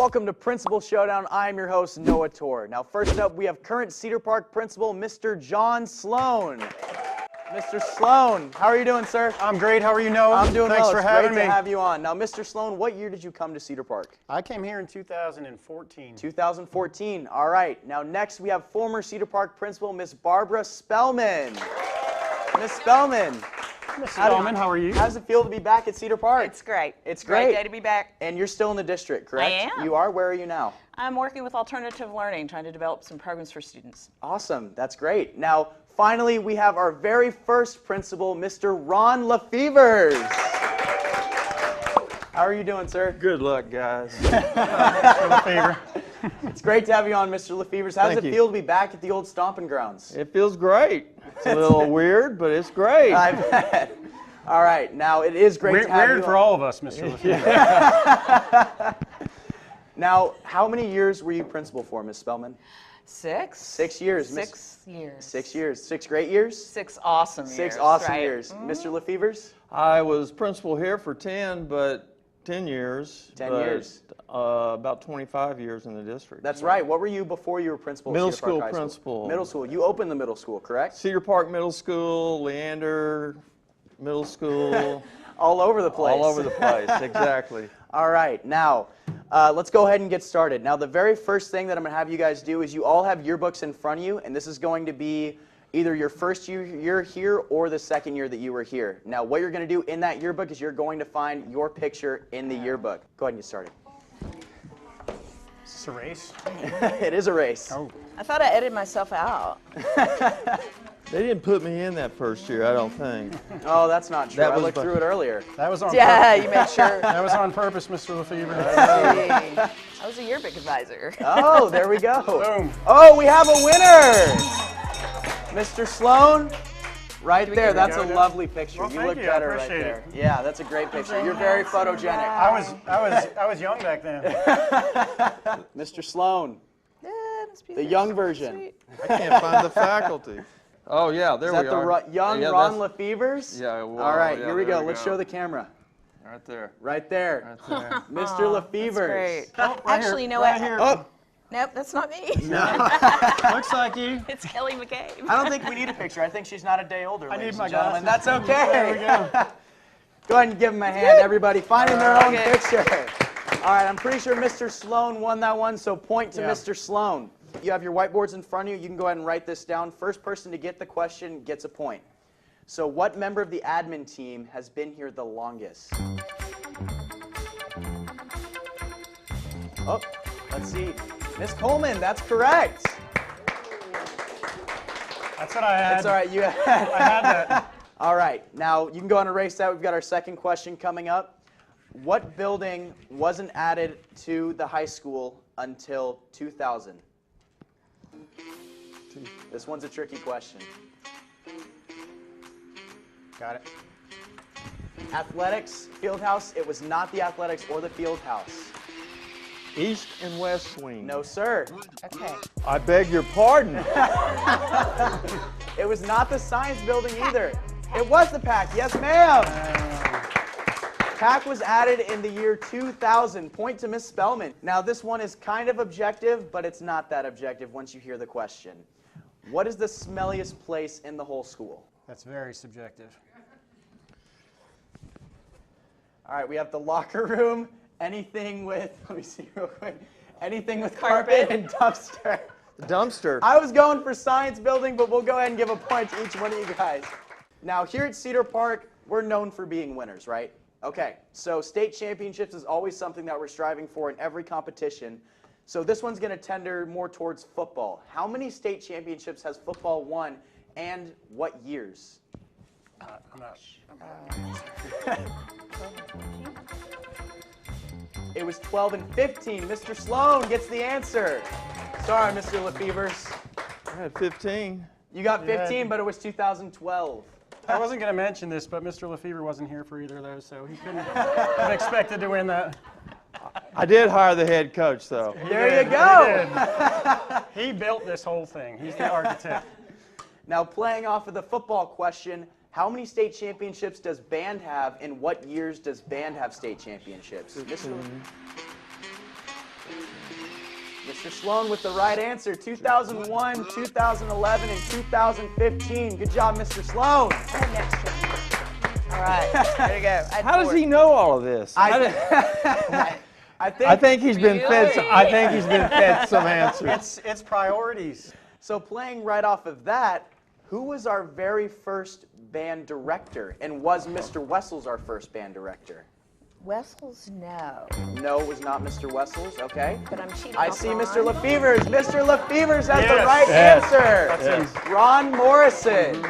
welcome to Principal Showdown. I am your host, Noah Torr. Now, first up, we have current Cedar Park Principal, Mr. John Sloan. Mr. Sloan, how are you doing, sir? I'm great. How are you, Noah? I'm doing Thanks well. for It's having great me. to have you on. Now, Mr. Sloan, what year did you come to Cedar Park? I came here in 2014. 2014. All right. Now, next, we have former Cedar Park Principal, Miss Barbara Spelman. Miss Spelman. Miss Spelman, how are you? How does it feel to be back at Cedar Park? It's great. It's great. Great day to be back. And you're still in the district, correct? I am. You are? Where are you now? I'm working with alternative learning, trying to develop some programs for students. Awesome. That's great. Now, finally, we have our very first principal, Mr. Ron LaFevers. How are you doing, sir? Good luck, guys. It's great to have you on, Mr. LaFevers. How does Thank it you. feel to be back at the old stomping grounds? It feels great. It's a little weird, but it's great. I bet. All right. Now, it is great to have you Weird for on. all of us, Mr. LaFevers. Now, how many years were you principal for, Ms. Spelman? 6. 6 years. 6 years. 6 years. 6 great years? 6 awesome years. 6 awesome right? years. Mr. LaFevers? I was principal here for 10 years. 10 but, years. About 25 years in the district. That's right. What were you before you were principal? at Middle Cedar Park school High School? principal. Middle school. You opened the middle school, correct? Cedar Park Middle School, Leander Middle School. All over the place. All over the place, exactly. All right. Now, let's go ahead and get started. Now, the very first thing that I'm going to have you guys do is you all have yearbooks in front of you, and this is going to be either your first year here or the second year that you were here. Now, what you're going to do in that yearbook is you're going to find your picture in the yearbook. Go ahead and get started. Is this a race? It is a race. Oh. I thought I edited myself out. They didn't put me in that first year, I don't think. Oh, that's not true. That I was looked bu- through it earlier. That was on Yeah, purpose. you made sure. That was on purpose, Mr. LaFevers. I was a yearbook advisor. Oh, there we go. Boom. Oh, we have a winner! Mr. Sloan, right there. That's a go, Jeff? lovely picture. Well, You thank look you. I better right appreciate there. it. Yeah, that's a great picture. You're very photogenic. I was young back then. Mr. Sloan, Yeah, must be the there. young version. Sweet. I can't find the faculty. Oh, yeah, there Is that we the are. young Yeah, Ron that's- LaFevers? Yeah, wow, All right, yeah, here we there go. we Let's go. show the camera. Right there. Right there. Right there. Mr. That's LaFevers. great. Right Actually, you know right what? here. Oh, Nope, that's not me. Looks like you. It's Kelly McCabe. I don't think we need a picture. I think she's not a day older, I ladies need and my gentlemen. glasses. That's okay. There we go. Go ahead and give them a hand, everybody. Finding their own Okay. picture. All right, I'm pretty sure Mr. Sloan won that one, so point to Yeah. Mr. Sloan. You have your whiteboards in front of you. You can go ahead and write this down. First person to get the question gets a point. So what member of the admin team has been here the longest? Oh, let's see. Miss Coleman, that's correct. That's what I had. That's all right. You I had that. All right, now you can go on and erase that. We've got our second question coming up. What building wasn't added to the high school until 2000? This one's a tricky question. Got it. Athletics, field house. It was not the athletics or the field house. East and west wing. No, sir. Okay. I beg your pardon. It was not the science building either. It was the PAC. Yes, ma'am. PAC was added in the year 2000. Point to Miss Spelman. Now, this one is kind of objective, but it's not that objective once you hear the question. What is the smelliest place in the whole school? That's very subjective. All right, we have the locker room, anything with, let me see real quick, anything with carpet and dumpster. Dumpster. I was going for science building, but we'll go ahead and give a point to each one of you guys. Now, here at Cedar Park, we're known for being winners, right? Okay, so state championships is always something that we're striving for in every competition. So this one's going to tender more towards football. How many state championships has football won, and what years? I'm not. It was 12 and 15. Mr. Sloan gets the answer. Sorry, Mr. LaFevers. I had 15. You got 15, Yeah. but it was 2012. I wasn't going to mention this, but Mr. LaFevers wasn't here for either of those, so he couldn't have expected to win that. I did hire the head coach, though. There you go. He built this whole thing. He's the architect. Now, playing off of the football question, how many state championships does band have, and what years does band have state championships? Mr. Mr. Sloan with the right answer, 2001, 2011, and 2015. Good job, Mr. Sloan. All right, there you go. How does he know all of this? I I think he's been fed. I think he's been fed some answers. It's priorities. So playing right off of that, who was our very first band director? And was Mr. Wessels our first band director? Wessels, no. No, it was not Mr. Wessels. Okay. But I'm cheating. I off see Ron. Mr. LaFevers. Mr. LaFevers has the Yes. right Yes. answer. Yes. Ron Morrison.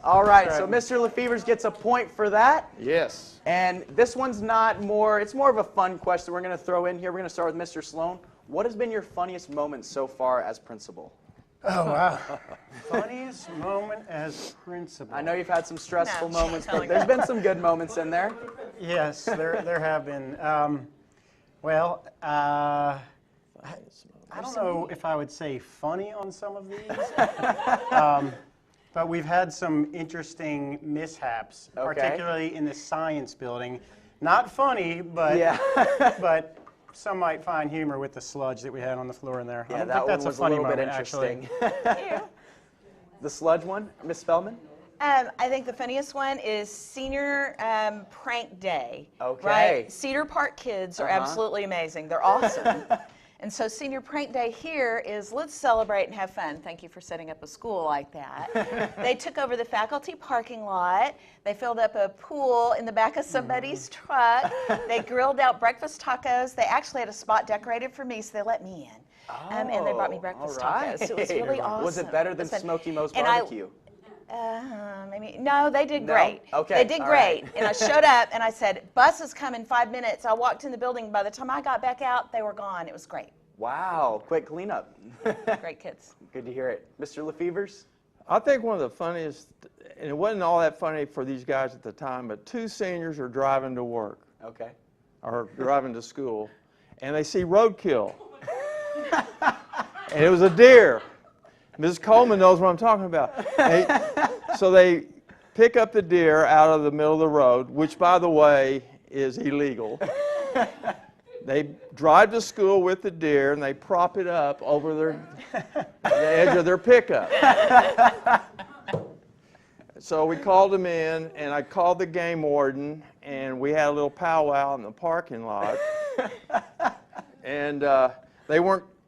All right, so Mr. LaFevers gets a point for that. Yes. And this one's it's more of a fun question we're going to throw in here. We're going to start with Mr. Sloan. What has been your funniest moment so far as principal? Oh, wow. Funniest moment as principal. I know you've had some stressful No, moments, don't but like there's that. been some good moments in there. Yes, there have been. I don't know if I would say funny on some of these, but we've had some interesting mishaps, Okay. particularly in the science building. Not funny, but Yeah. but some might find humor with the sludge that we had on the floor in there. I Yeah, don't that think one that's was a funny little bit moment, actually. interesting. The sludge one, Miss Spelman? I think the funniest one is senior prank day. Okay. Right? Cedar Park kids are Uh-huh. absolutely amazing. They're awesome. And so senior prank day here is let's celebrate and have fun. Thank you for setting up a school like that. They took over the faculty parking lot. They filled up a pool in the back of somebody's truck. They grilled out breakfast tacos. They actually had a spot decorated for me, so they let me in. And they brought me breakfast all right. tacos. It was really awesome. Was it better than was fun. Smoky Mo's And I- barbecue? Maybe no, they did No? great. Okay, They did all great. right. And I showed up and I said, bus is coming 5 minutes. I walked in the building. By the time I got back out, they were gone. It was great. Wow, quick cleanup. Great kids. Good to hear it. Mr. LaFevers? I think one of the funniest, and it wasn't all that funny for these guys at the time, but two seniors are driving to work Okay. or driving to school, and they see roadkill. And it was a deer. Mrs. Coleman knows what I'm talking about. So they pick up the deer out of the middle of the road, which, by the way, is illegal. They drive to school with the deer, and they prop it up over the edge of their pickup. So we called them in, and I called the game warden, and we had a little powwow in the parking lot. And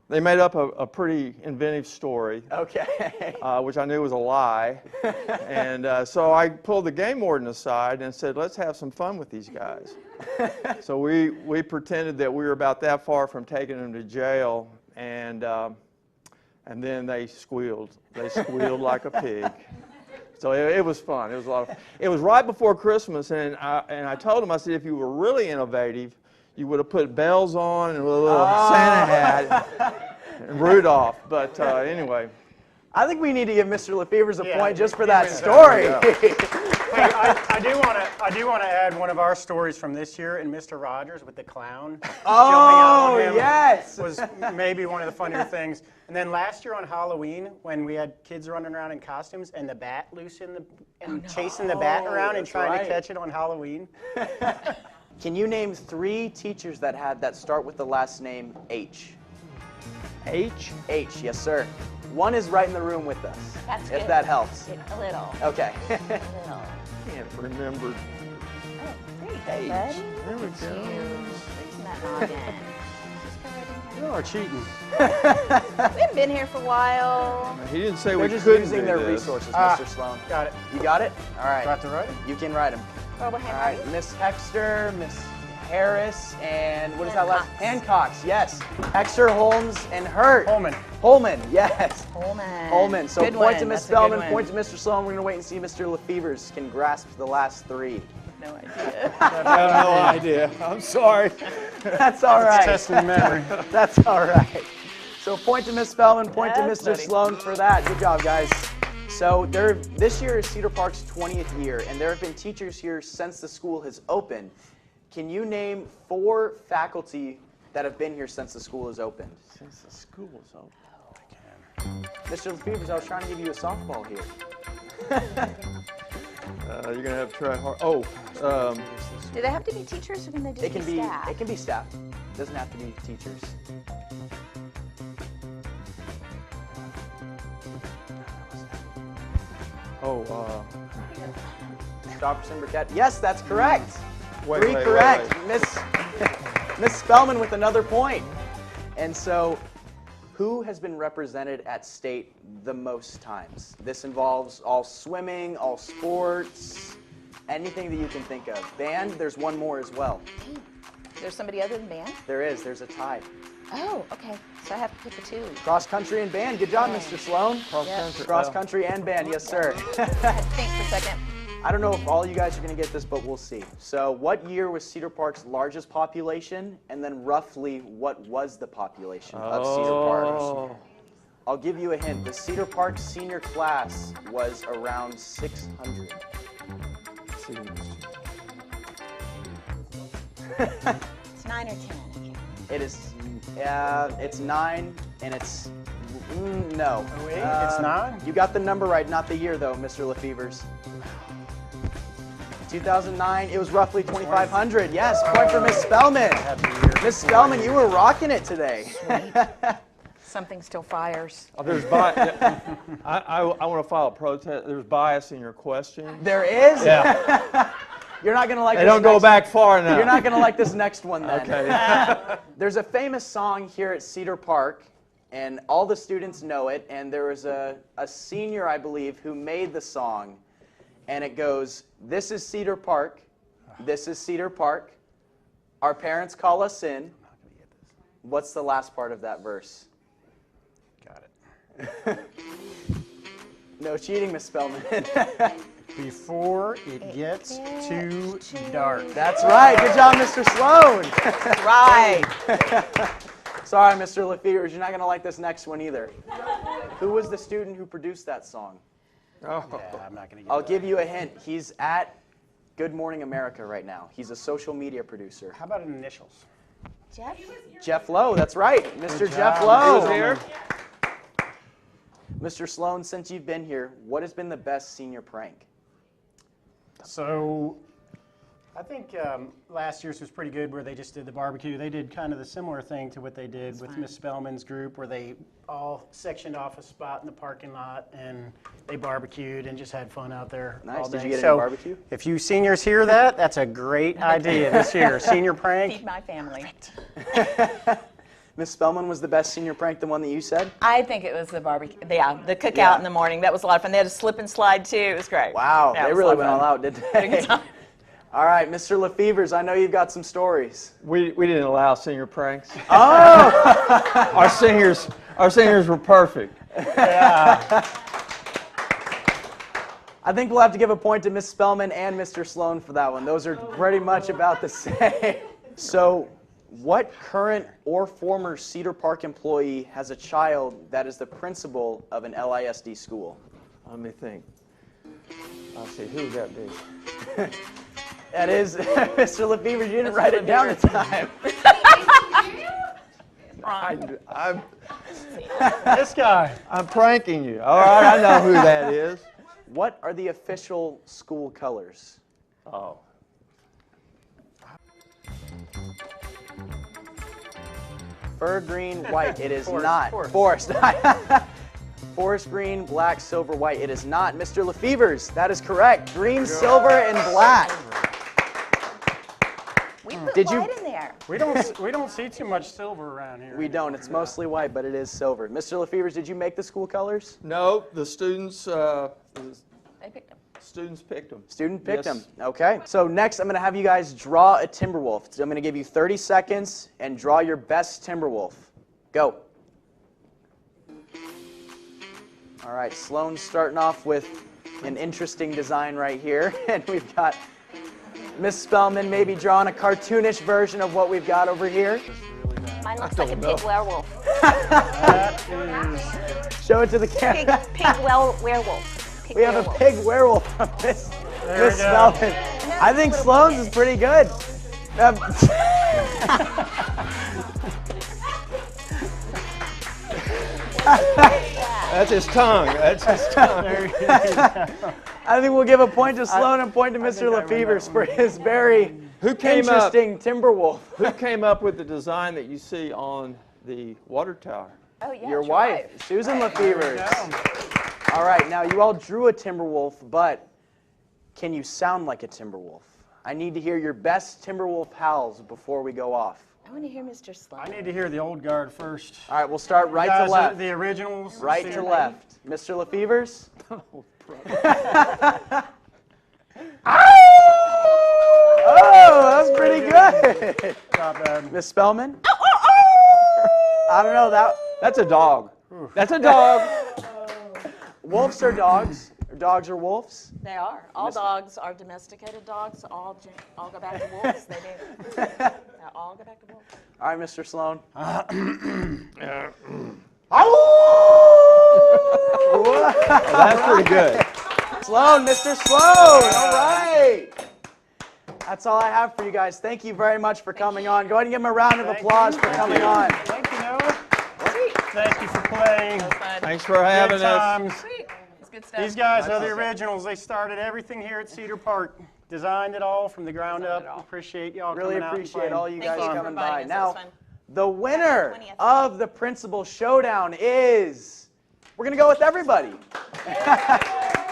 they made up a pretty inventive story, Okay. which I knew was a lie. And so I pulled the game warden aside and said, let's have some fun with these guys. So we pretended that we were about that far from taking them to jail, and then they squealed. They squealed like a pig. So it was fun. It was a lot of fun. It was right before Christmas, and I told them, I said, if you were really innovative, you would have put bells on and a little Santa hat and Rudolph. But anyway. I think we need to give Mr. LaFevers a Yeah, point just for he that wins that. story. Hey, I do want to add one of our stories from this year, and Mr. Rogers with the clown jumping out Oh, on him yes. was maybe one of the funnier things. And then last year on Halloween, when we had kids running around in costumes and the bat loose and chasing the bat around and that's trying right. to catch it on Halloween. Can you name 3 teachers that start with the last name H? H? H, yes, sir. One is right in the room with us, That's if good. that helps. A little. Okay. A little. Can't remember. Oh, there you go, H. buddy. There we go. Using that noggin. Just go right in You there. are cheating. We haven't been here for a while. He didn't say They're we just couldn't using do their this. resources, Ah. Mr. Sloan. Got it. You got it? All right. Got to write it? You can write them. Well, we're All right, handwriting. Miss Hexter, Miss Harris, and what is that last? Hancock's. Hancock's, yes. Hexter, Holmes, and Hurt. Holman. Holman, yes. Holman. Holman. So Good point to one. Miss That's a good Spelman, one. point to Mr. Sloan. We're going to wait and see if Mr. LaFevers can grasp the last 3. No idea. I have no idea. I'm sorry. That's all right. Testing the memory. That's all right. So point to Miss Spelman, point to That's Mr. funny. Sloan for that. Good job, guys. So this year is Cedar Park's 20th year, and there have been teachers here since the school has opened. Can you name 4 faculty that have been here since the school has opened? Since the school was open. Mr. LaFevers, I was trying to give you a softball here. You're going to have to try hard. Do they have to be teachers or can they just It can be staff? staff. It doesn't have to be teachers. Strawberry Briquette. Yes, that's correct. Wait, Three wait, correct. wait. Miss Spelman with another point. And so, who has been represented at state the most times? This involves all swimming, all sports, anything that you can think of. Band, there's one more as well. There's somebody other than band? There is. There's a tie. Oh, okay. So I have to pick a two. Cross country and band. Good job, Mr. Sloan. Cross country and band. Yes, sir. I had to think for a second. I don't know if all you guys are going to get this, but we'll see. So what year was Cedar Park's largest population? And then roughly, what was the population of Cedar Park? I'll give you a hint. The Cedar Park senior class was around 600. It's 9 or 10. It is, it's 9, and it's, no. Oh, wait, it's 9? You got the number right, not the year, though, Mr. LaFevers. 2009, it was roughly 2,500. Yes, point for Miss Spelman. Miss Spelman, you were rocking it today. Something still fires. There's bias. I want to file a protest. There's bias in your question. There is? Yeah. You're not going to like They this don't go next- back far enough. You're not going to like this next one then. Okay. There's a famous song here at Cedar Park, and all the students know it, and there was a senior, I believe, who made the song, and it goes, "This is Cedar Park, this is Cedar Park, our parents call us in." What's the last part of that verse? Got it. No cheating, Miss Spelman. Before it gets too dark. That's right. Good job, Mr. Sloan. Right. Sorry, Mr. LaFevers, you're not going to like this next one either. Who was the student who produced that song? Yeah, I'm not going to get I'll that. give you a hint. He's at Good Morning America right now. He's a social media producer. How about initials? Jeff? Jeff Lowe, that's right. Mr. Good Jeff job. Lowe. Who's here? Mr. Sloan, since you've been here, what has been the best senior prank? So, I think last year's was pretty good where they just did the barbecue. They did kind of the similar thing to what they did with Miss Spellman's group where they all sectioned off a spot in the parking lot and they barbecued and just had fun out there Nice. all day. Did you get So, any barbecue? if you seniors hear that, that's a great idea this year. Senior prank. Feed my family. Miss Spelman was the best senior prank, the one that you said? I think it was the barbecue. Yeah, the cookout Yeah. in the morning. That was a lot of fun. They had a slip and slide too. It was great. Wow, Yeah, it they was a really lot went of all fun. out, didn't they? time. All right, Mr. LaFevers, I know you've got some stories. We didn't allow senior pranks. Oh! Our seniors were perfect. I think we'll have to give a point to Miss Spelman and Mr. Sloan for that one. Those are pretty much about the same. So, what current or former Cedar Park employee has a child that is the principal of an LISD school? Let me think. I'll see, who would that be? That is Mr. LaFevers. You didn't write it down in time. I'm This guy. pranking you. All right, I know who that is. What are the official school colors? Oh. Fur green, white. It is Forest, not. forest. Forest green, black, silver, white. It is not. Mr. LaFevers, that is correct. Green, silver, and black. We put Did you- white in there. We don't see too much silver around here. We don't. It's mostly white, but it is silver. Mr. LaFevers, did you make the school colors? No, the students They picked them. picked them. Student picked Yes. them. Okay. So next, I'm going to have you guys draw a Timberwolf. So I'm going to give you 30 seconds and draw your best Timberwolf. Go. All right. Sloan's starting off with an interesting design right here. And we've got Miss Spellman maybe drawing a cartoonish version of what we've got over here. Mine looks like a pig werewolf. Show it to the camera. Pig werewolf. Pig We have a werewolf. pig werewolf from Miss There we go. Spellman. I think Sloan's is pretty good. That's his tongue. That's his tongue. I think we'll give a point to Sloan and point to Mr. think I read LaFevers that for his very Who came up? interesting Timberwolf. Who came up with the design that you see on the water tower? Oh, yeah, Your it's wife, Susan LaFevers. Go. All right, now you all drew a Timberwolf, but can you sound like a Timberwolf? I need to hear your best Timberwolf howls before we go off. I want to hear Mr. Sloan. I need to hear the old guard first. All right, we'll start right Guys, to left. The originals. Right to left. Mr. LaFevers? Oh, that's pretty good. Not bad. Miss Spelman? I don't know, That's a dog. That's a dog. wolves are dogs. Or dogs are wolves. They are. All dogs are domesticated dogs. All go back to wolves. They do. They all go back to wolves. All right, Mr. Sloan. That's pretty good. Sloan, Mr. Sloan. All right. That's all I have for you guys. Thank you very much for coming on. Go ahead and give him a round of applause for coming on. Thank you, Noah. Thank you for playing. Thanks for having Good us. times. Sweet. It's good stuff. These guys are the originals. They started everything here at Cedar Park. Designed it all from the ground Designed it all. up. Appreciate y'all Really coming out and appreciate playing. all you Thank guys you for coming by. inviting us. It Now, was fun. the winner 20th. of the Principal Showdown is, we're going to go with everybody.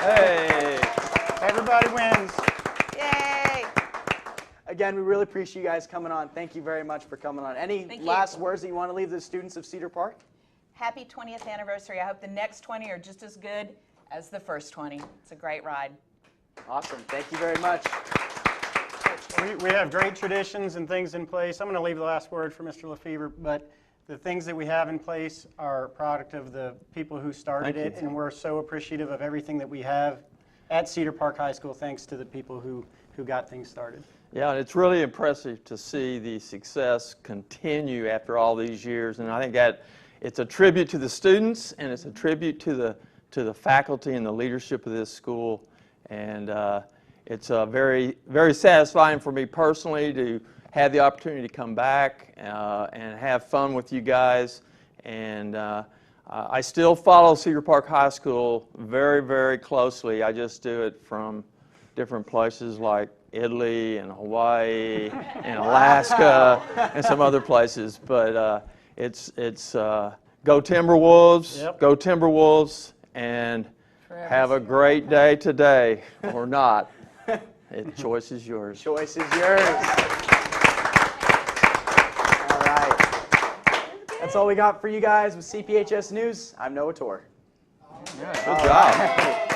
Hey. Everybody wins. Yay. Again, we really appreciate you guys coming on. Thank you very much for coming on. Any Thank you. last words that you want to leave the students of Cedar Park? Happy 20th anniversary. I hope the next 20 are just as good as the first 20. It's a great ride. Awesome. Thank you very much. We have great traditions and things in place. I'm going to leave the last word for Mr. LaFevers, but the things that we have in place are a product of the people who started Thank it, you. and we're so appreciative of everything that we have at Cedar Park High School, thanks to the people who got things started. Yeah, and it's really impressive to see the success continue after all these years, and I think that it's a tribute to the students, and it's a tribute to the faculty and the leadership of this school, and it's very, very satisfying for me personally to have the opportunity to come back and have fun with you guys, and I still follow Cedar Park High School very, very closely. I just do it from different places like Italy and Hawaii and Alaska and some other places, but it's go Timberwolves, Yep. go Timberwolves, and have a great day today, or not. Choice is yours. Choice is yours. All right. That's all we got for you guys with CPHS News. I'm Noah Torr. Good job.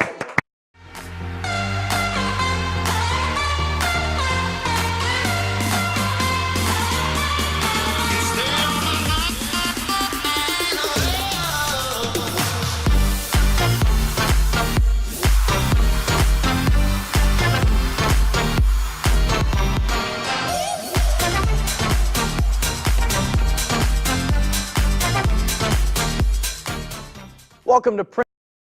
Welcome to